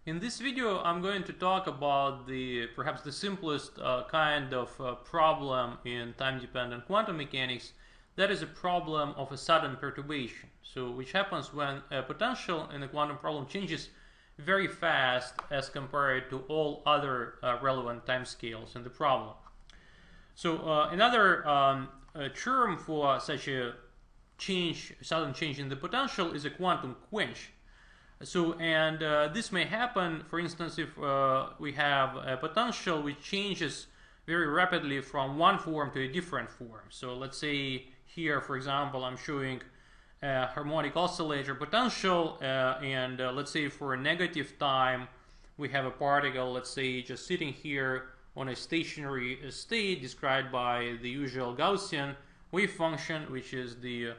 In this video, I'm going to talk about perhaps the simplest kind of problem in time-dependent quantum mechanics. That is a problem of a sudden perturbation. So, which happens when a potential in a quantum problem changes very fast as compared to all other relevant timescales in the problem. So, another term for such a sudden change in the potential, is a quantum quench. So, and this may happen, for instance, if we have a potential which changes very rapidly from one form to a different form. So let's say here, for example, I'm showing a harmonic oscillator potential, and let's say for a negative time, we have a particle, let's say, just sitting here on a stationary state described by the usual Gaussian wave function, which is the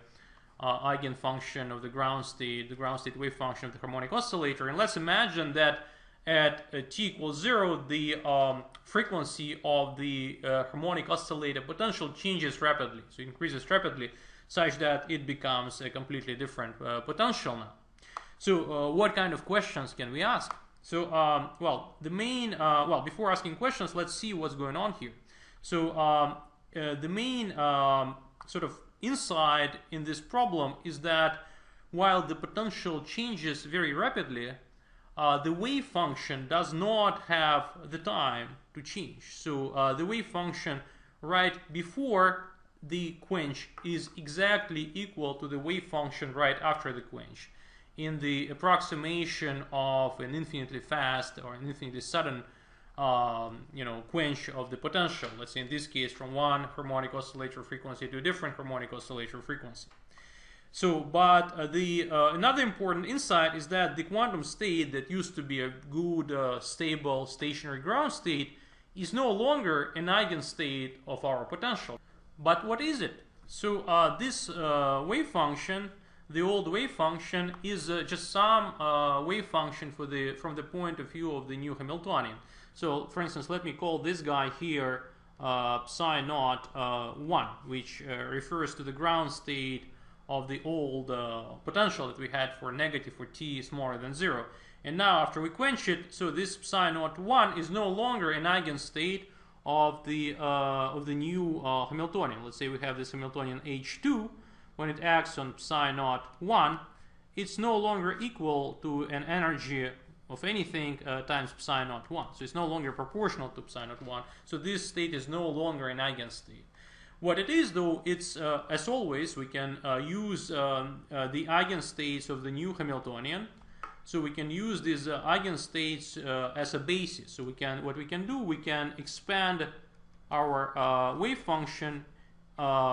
eigenfunction of the ground state wave function of the harmonic oscillator. And let's imagine that at t equals 0, the frequency of the harmonic oscillator potential changes rapidly, so it increases rapidly, such that it becomes a completely different potential now. So what kind of questions can we ask? So before asking questions, let's see what's going on here. So the main sort of insight in this problem is that while the potential changes very rapidly, the wave function does not have the time to change. So the wave function right before the quench is exactly equal to the wave function right after the quench, in the approximation of an infinitely fast or an infinitely sudden quench of the potential. Let's say in this case from one harmonic oscillator frequency to a different harmonic oscillator frequency. So, but another important insight is that the quantum state that used to be a good, stable, stationary ground state is no longer an eigenstate of our potential. But what is it? So this wave function, the old wave function, is just some wave function from the point of view of the new Hamiltonian. So, for instance, let me call this guy here psi naught 1, which refers to the ground state of the old potential that we had for negative for t smaller than 0. And now, after we quench it, so this psi naught 1 is no longer an eigenstate of the new Hamiltonian. Let's say we have this Hamiltonian H2. When it acts on psi naught 1, it's no longer equal to an energy of anything times psi naught 1. So it's no longer proportional to psi naught 1. So this state is no longer an eigenstate. What it is, though, it's as always, we can use the eigenstates of the new Hamiltonian. So we can use these eigenstates as a basis. So we can expand our wave function,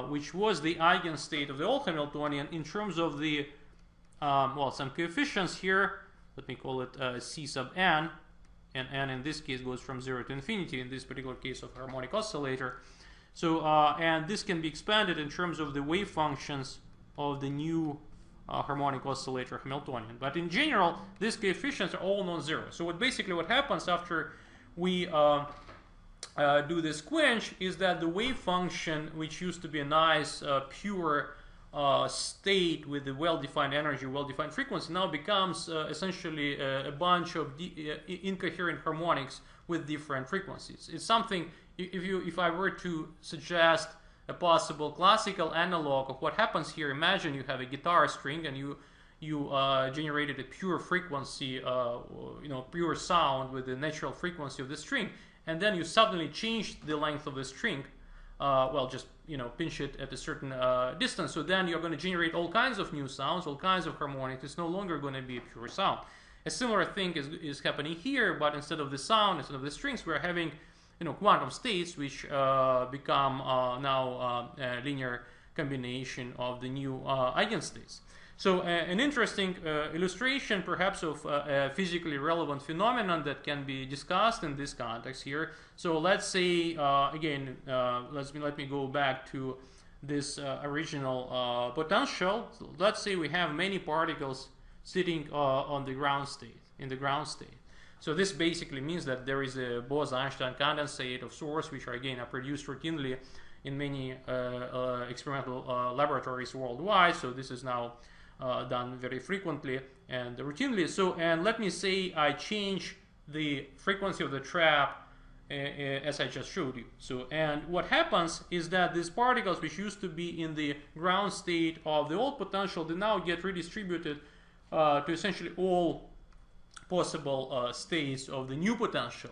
which was the eigenstate of the old Hamiltonian, in terms of the some coefficients here. Let me call it C sub n, and n in this case goes from 0 to infinity, in this particular case of harmonic oscillator. So, and this can be expanded in terms of the wave functions of the new harmonic oscillator Hamiltonian. But in general, these coefficients are all non-zero. So what happens after we do this quench is that the wave function, which used to be a nice pure state with a well-defined energy, well-defined frequency, now becomes essentially a bunch of incoherent harmonics with different frequencies. It's something, if I were to suggest a possible classical analog of what happens here, imagine you have a guitar string and you generated a pure frequency, pure sound with the natural frequency of the string, and then you suddenly change the length of the string. Just pinch it at a certain distance. So then you're going to generate all kinds of new sounds, all kinds of harmonics. It's no longer going to be a pure sound. A similar thing is happening here, but instead of the sound, instead of the strings, we're having quantum states which become now a linear combination of the new eigenstates. So an interesting illustration perhaps of a physically relevant phenomenon that can be discussed in this context here. So let's say, again, let me go back to this original potential. So let's say we have many particles sitting on the ground state, in the ground state. So this basically means that there is a Bose-Einstein condensate of sorts, which are produced routinely in many experimental laboratories worldwide. So this is now done very frequently and routinely. So, and let me say I change the frequency of the trap as I just showed you. So, and what happens is that these particles which used to be in the ground state of the old potential, they now get redistributed to essentially all possible states of the new potential.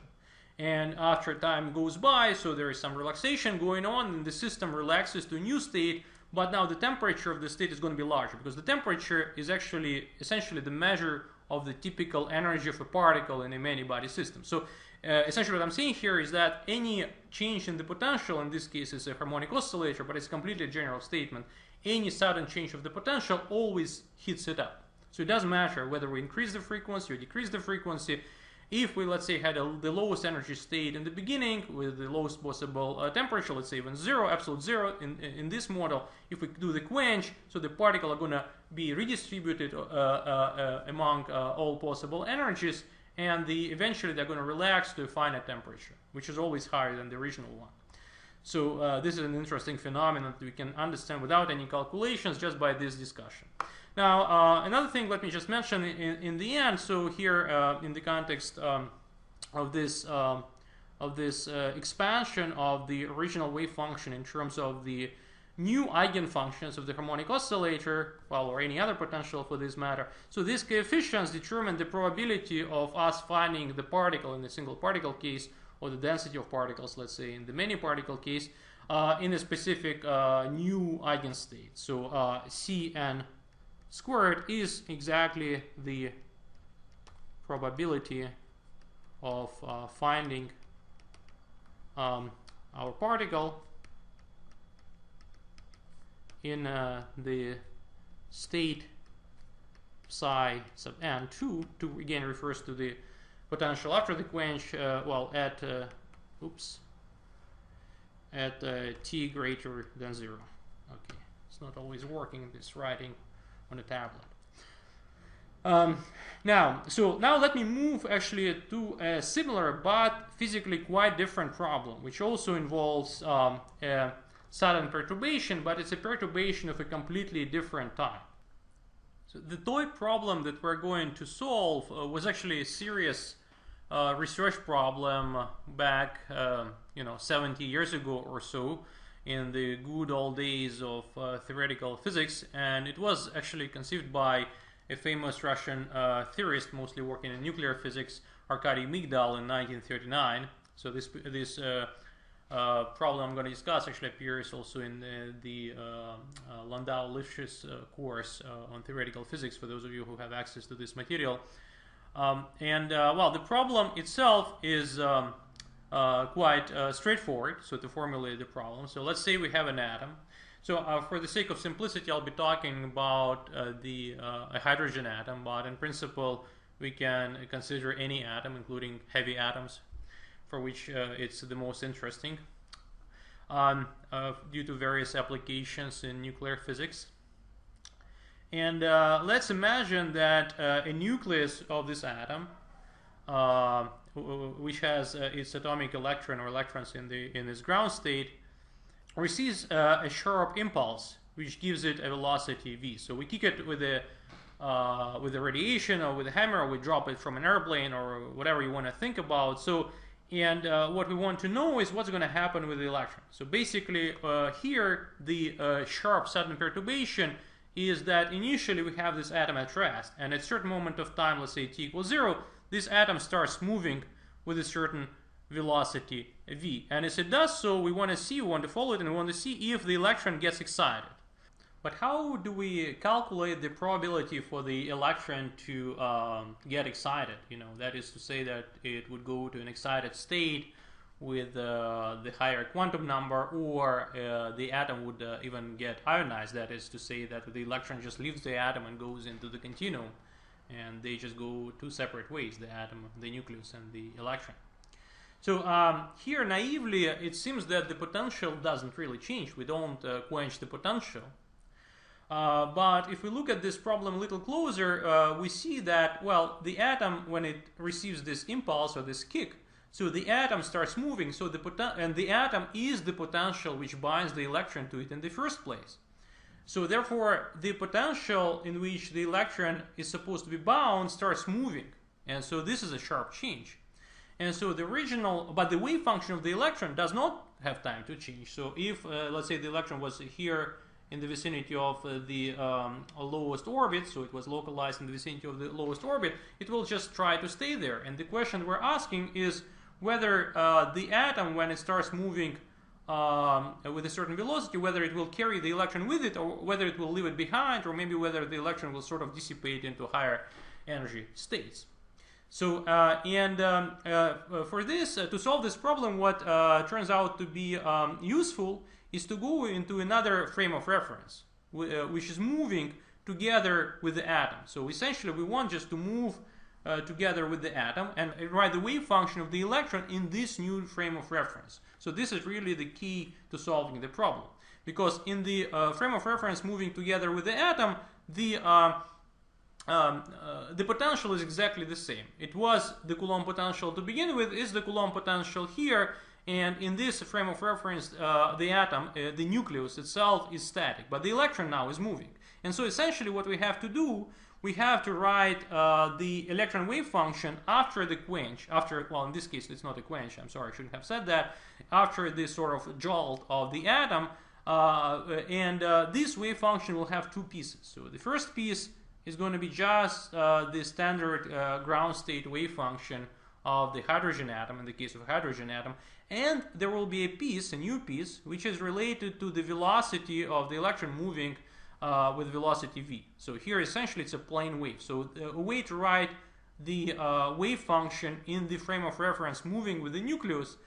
And after time goes by, so there is some relaxation going on, and the system relaxes to a new state, but now the temperature of the state is going to be larger, because the temperature is actually essentially the measure of the typical energy of a particle in a many-body system. So essentially what I'm saying here is that any change in the potential, in this case is a harmonic oscillator, but it's completely a general statement, any sudden change of the potential always hits it up. So it doesn't matter whether we increase the frequency or decrease the frequency. If we, let's say, had the lowest energy state in the beginning with the lowest possible temperature, let's say even zero, absolute zero in this model, if we do the quench, so the particles are going to be redistributed among all possible energies, and eventually they're going to relax to a finite temperature, which is always higher than the original one. So this is an interesting phenomenon that we can understand without any calculations, just by this discussion. Now, another thing, let me just mention in the end. So here, in the context of this expansion of the original wave function in terms of the new eigenfunctions of the harmonic oscillator, well, or any other potential for this matter. So these coefficients determine the probability of us finding the particle in the single particle case, or the density of particles, let's say, in the many particle case, in a specific new eigenstate. So Cn squared is exactly the probability of finding our particle in the state psi sub n2. 2 again refers to the potential after the quench, well, at t greater than 0. Okay, it's not always working, this writing on a tablet. Now let me move actually to a similar but physically quite different problem, which also involves a sudden perturbation, but it's a perturbation of a completely different type. So the toy problem that we're going to solve was actually a serious research problem back 70 years ago or so, in the good old days of theoretical physics, and it was actually conceived by a famous Russian theorist, mostly working in nuclear physics, Arkady Migdal, in 1939. So this problem I'm going to discuss actually appears also in the Landau-Lifshitz course on theoretical physics, for those of you who have access to this material. Well, the problem itself is quite straightforward, so to formulate the problem. So let's say we have an atom. So for the sake of simplicity, I'll be talking about a hydrogen atom, but in principle we can consider any atom, including heavy atoms, for which it's the most interesting due to various applications in nuclear physics. And let's imagine that a nucleus of this atom, which has its atomic electron or electrons in its ground state, receives a sharp impulse which gives it a velocity v. So we kick it with a radiation or with a hammer, or we drop it from an airplane or whatever you want to think about. So, and what we want to know is what's going to happen with the electron. So basically here the sharp sudden perturbation is that initially we have this atom at rest, and at a certain moment of time, let's say t equals 0, this atom starts moving with a certain velocity v. And as it does so, we want to follow it, and we want to see if the electron gets excited. But how do we calculate the probability for the electron to get excited? That is to say that it would go to an excited state with the higher quantum number, or the atom would even get ionized. That is to say that the electron just leaves the atom and goes into the continuum, and they just go two separate ways, the atom, the nucleus, and the electron. So here, naively, it seems that the potential doesn't really change. We don't quench the potential. But if we look at this problem a little closer, we see that, well, the atom, when it receives this impulse or this kick, so the atom starts moving, and the atom is the potential which binds the electron to it in the first place. So therefore, the potential in which the electron is supposed to be bound starts moving. And so this is a sharp change. And so the original, but the wave function of the electron does not have time to change. So if, let's say, the electron was here in the vicinity of the lowest orbit, so it was localized in the vicinity of the lowest orbit, it will just try to stay there. And the question we're asking is whether the atom, when it starts moving with a certain velocity, whether it will carry the electron with it, or whether it will leave it behind, or maybe whether the electron will sort of dissipate into higher energy states. So, for this, to solve this problem, what turns out to be useful is to go into another frame of reference, which is moving together with the atom. So essentially, we want just to move together with the atom and write the wave function of the electron in this new frame of reference. So this is really the key to solving the problem, because in the frame of reference moving together with the atom, the potential is exactly the same. It was the Coulomb potential to begin with, is the Coulomb potential here, and in this frame of reference, the atom, the nucleus itself is static, but the electron now is moving. And so essentially what we have to do, we have to write the electron wave function after the quench, well, in this case it's not a quench, I'm sorry, I shouldn't have said that, after this sort of jolt of the atom, this wave function will have two pieces. So the first piece is going to be just the standard ground state wave function of the hydrogen atom, in the case of hydrogen atom, and there will be a piece, a new piece, which is related to the velocity of the electron moving with velocity v. So here essentially it's a plane wave. So a way to write the wave function in the frame of reference moving with the nucleus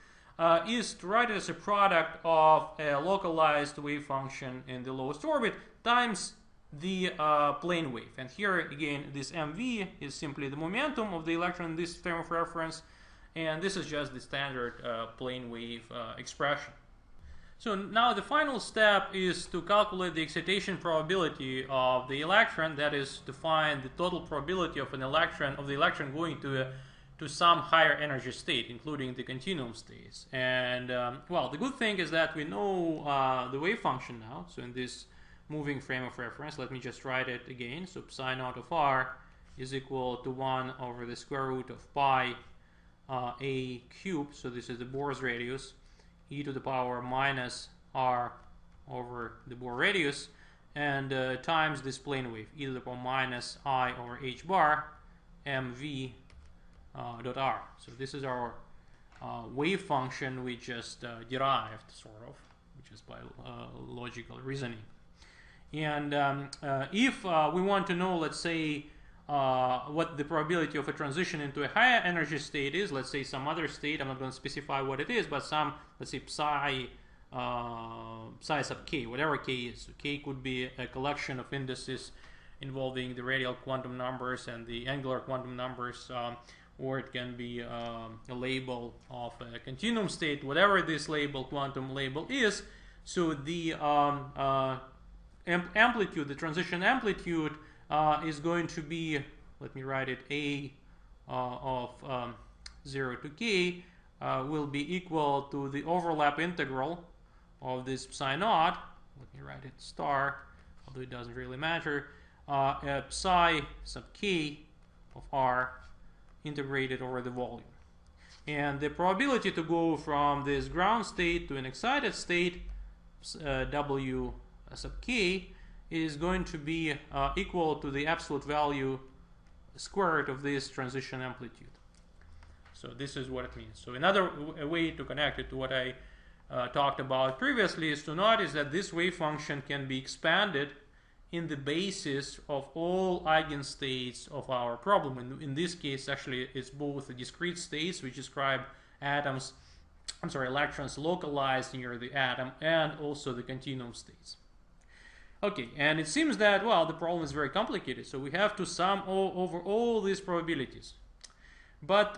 is to write it as a product of a localized wave function in the lowest orbit times the plane wave. And here again, this mv is simply the momentum of the electron in this frame of reference, and this is just the standard plane wave expression. So now the final step is to calculate the excitation probability of the electron, that is to find the total probability of the electron going to some higher energy state, including the continuum states. And well, the good thing is that we know the wave function now. So in this moving frame of reference, let me just write it again. So psi naught of r is equal to 1 over the square root of pi a cubed, so this is the Bohr's radius, e to the power minus r over the Bohr radius, and times this plane wave, e to the power minus I over h bar mv dot r. So this is our wave function we just derived, sort of, which is by logical reasoning. And if we want to know, let's say, what the probability of a transition into a higher energy state is, let's say some other state, I'm not going to specify what it is, but some, let's say psi sub k, whatever k is. So k could be a collection of indices involving the radial quantum numbers and the angular quantum numbers, or it can be a label of a continuum state, whatever this label, quantum label is. So the amplitude, the transition amplitude, is going to be, let me write it, a of 0 to k will be equal to the overlap integral of this psi naught, let me write it star, although it doesn't really matter, psi sub k of r integrated over the volume. And the probability to go from this ground state to an excited state, w sub k, is going to be equal to the absolute value squared of this transition amplitude. So this is what it means. So another way to connect it to what I talked about previously is to notice that this wave function can be expanded in the basis of all eigenstates of our problem. In this case, actually, it's both the discrete states, which describe electrons localized near the atom, and also the continuum states. Okay, and it seems that, well, the problem is very complicated, so we have to sum over all these probabilities. But,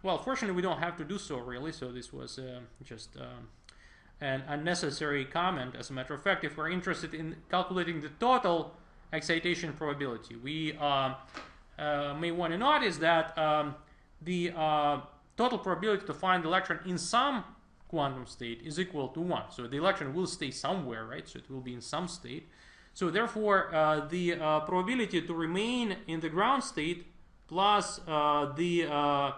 well, fortunately, we don't have to do so, really, so this was just an unnecessary comment. As a matter of fact, if we're interested in calculating the total excitation probability, we may want to notice that the total probability to find the electron in some quantum state is equal to 1. So the electron will stay somewhere, right? So it will be in some state. So therefore, the probability to remain in the ground state plus the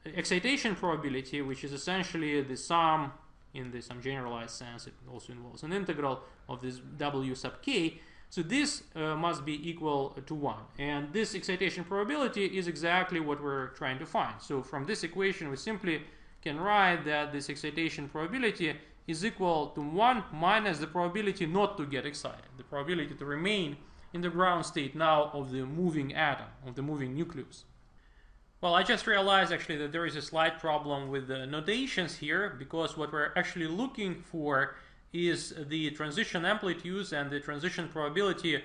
excitation probability, which is essentially the sum in some generalized sense, it also involves an integral of this w sub k. So this must be equal to 1. And this excitation probability is exactly what we're trying to find. So from this equation, we simply can write that this excitation probability is equal to 1 minus the probability not to get excited, the probability to remain in the ground state now of the moving atom, of the moving nucleus. Well, I just realized actually that there is a slight problem with the notations here, because what we're actually looking for is the transition amplitudes and the transition probability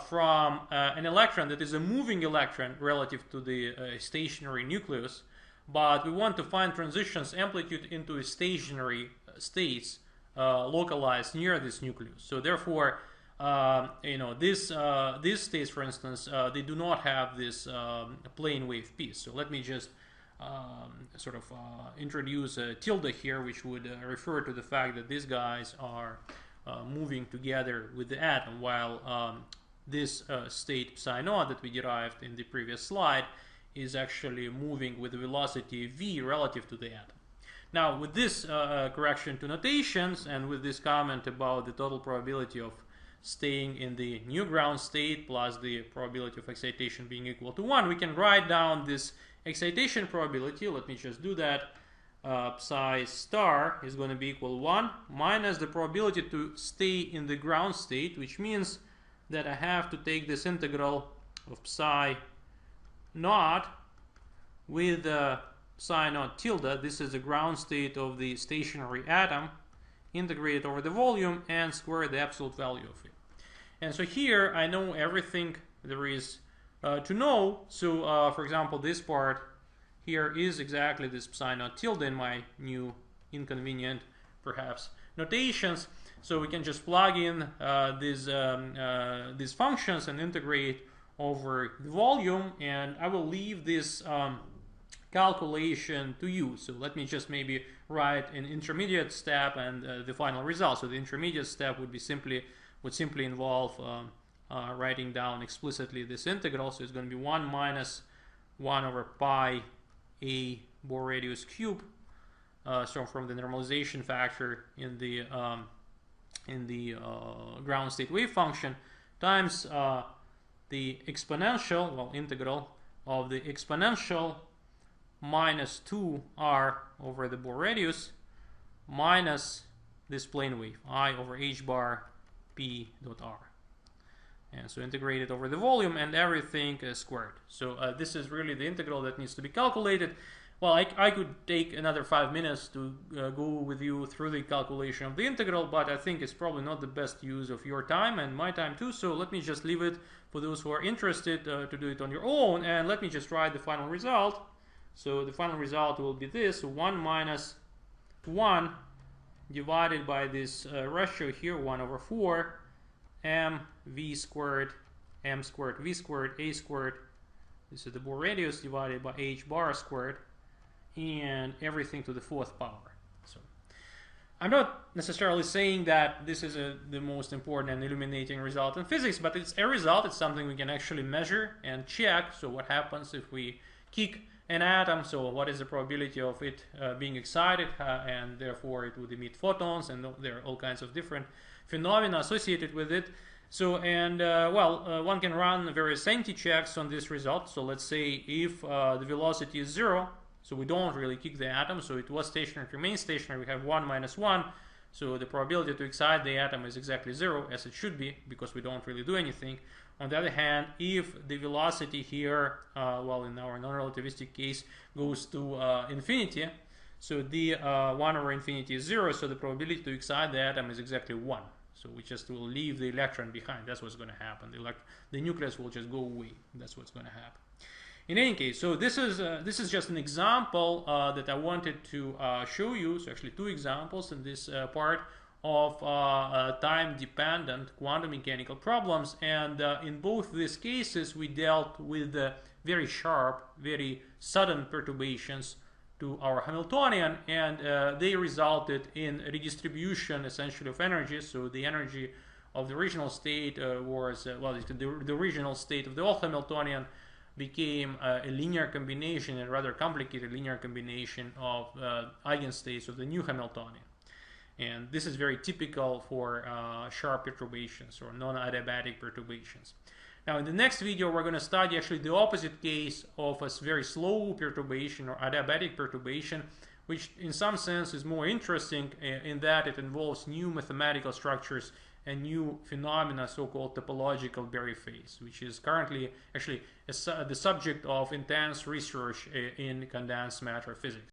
from an electron that is a moving electron relative to the stationary nucleus, but we want to find transitions amplitude into a stationary states localized near this nucleus. So therefore, these states, for instance, they do not have this plane wave piece. So let me just introduce a tilde here, which would refer to the fact that these guys are moving together with the atom, while this state psi naught that we derived in the previous slide is actually moving with the velocity v relative to the atom. Now, with this correction to notations and with this comment about the total probability of staying in the new ground state plus the probability of excitation being equal to 1, we can write down this excitation probability. Let me just do that. Psi star is going to be equal to 1 minus the probability to stay in the ground state, which means that I have to take this integral of psi naught with psi naught tilde. This is the ground state of the stationary atom, integrate it over the volume and square the absolute value of it. And so here I know everything there is to know. So for example, this part here is exactly this psi naught tilde in my new inconvenient perhaps notations. So we can just plug in these functions and integrate over the volume, and I will leave this calculation to you. So let me just maybe write an intermediate step and the final result. So the intermediate step would simply involve writing down explicitly this integral. So it's going to be 1 minus 1 over pi a Bohr radius cube. So from the normalization factor in the ground state wave function times the exponential, well, integral of the exponential minus 2r over the Bohr radius minus this plane wave I over h bar p dot r. And so integrate it over the volume and everything is squared. So this is really the integral that needs to be calculated. Well, I could take another 5 minutes to go with you through the calculation of the integral, but I think it's probably not the best use of your time and my time too. So let me just leave it for those who are interested to do it on your own, and let me just write the final result. So the final result will be this: 1 minus 1 divided by this ratio here, 1 over 4, m v squared, m squared v squared, a squared. This is the Bohr radius divided by h bar squared, and everything to the 4th power. So I'm not necessarily saying that this is the most important and illuminating result in physics, but it's a result. It's something we can actually measure and check. So what happens if we kick an atom? So what is the probability of it being excited, and therefore it would emit photons, and there are all kinds of different phenomena associated with it. So, and one can run various anti-checks on this result. So let's say if the velocity is 0, so we don't really kick the atom, so it was stationary, it remains stationary, we have 1 minus 1, so the probability to excite the atom is exactly 0, as it should be, because we don't really do anything. On the other hand, if the velocity here, well, in our non-relativistic case, goes to infinity, so the 1 over infinity is 0, so the probability to excite the atom is exactly 1. So we just will leave the electron behind. That's what's going to happen. The nucleus will just go away. That's what's going to happen. In any case, so this is just an example that I wanted to show you. So actually 2 examples in this part of time-dependent quantum mechanical problems. And in both these cases, we dealt with very sharp, very sudden perturbations to our Hamiltonian, and they resulted in a redistribution essentially of energy. So the energy of the original state was, well, the original state of the old Hamiltonian became a linear combination, a rather complicated linear combination of eigenstates of the new Hamiltonian. And this is very typical for sharp perturbations or non-adiabatic perturbations. Now in the next video we're going to study actually the opposite case of a very slow perturbation or adiabatic perturbation, which in some sense is more interesting in that it involves new mathematical structures and new phenomena, so-called topological Berry phase, which is currently actually the subject of intense research in condensed matter physics.